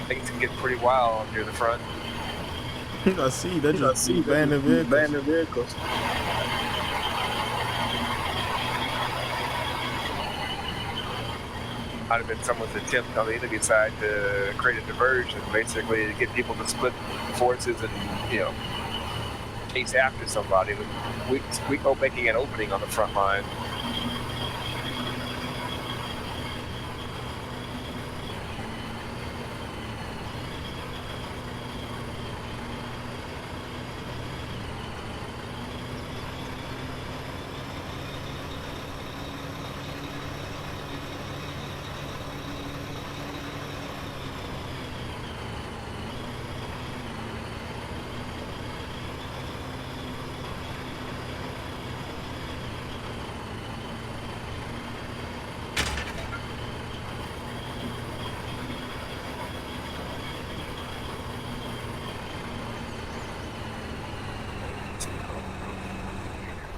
Things can get pretty wild near the front. I see. They just abandoned vehicles. Might have been someone's attempt on the enemy side to create a diversion, basically to get people to split forces and, chase after somebody. We go making an opening on the front line.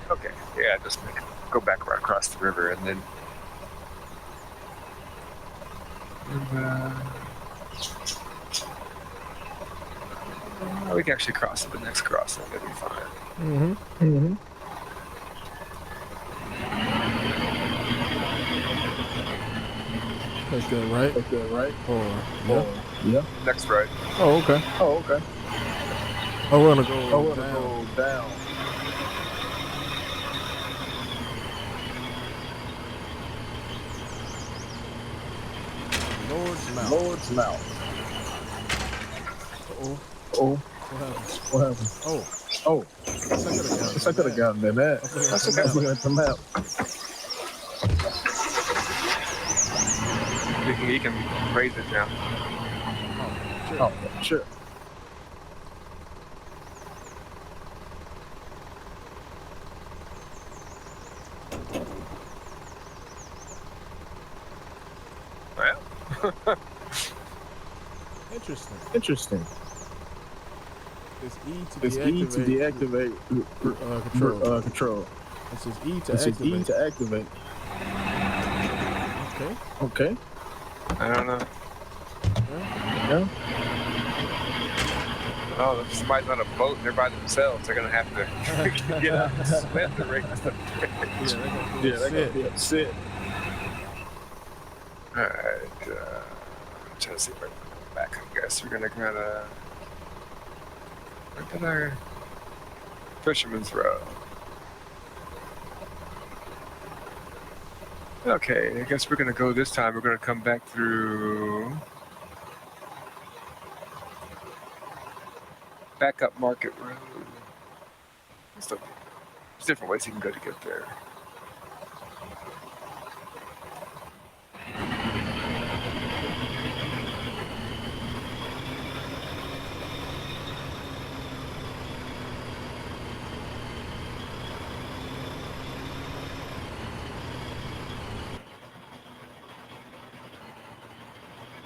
Okay, yeah, just go back right across the river and then. We can actually cross at the next crossing. That'll be fine. Take that right. Take that right. Or yeah. Next right. Oh, okay. Oh, okay. Oh, we're gonna go Oh, we're gonna down. go down. Lord's Mouth. Oh, Oh, what happened? what happened? Oh, Oh, I could have gotten that. That's okay. I was looking at the map. You can raise it now. sure. Oh, sure. Well, Interesting. It's E to deactivate control. This is E to This is activate. E to activate. Okay. I don't know. Yeah. Oh, if somebody's on a boat and they're by themselves, they're gonna have to get out and swim to race the Yeah, that gotta be upset. Alright, trying to see if I can go back. I guess we're gonna kinda look at our Fisherman's Row. Okay, I guess we're gonna go this time. We're gonna come back through back up Market Road. There's different ways you can go to get there.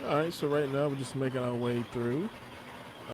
All right, so right now we're just making our way through.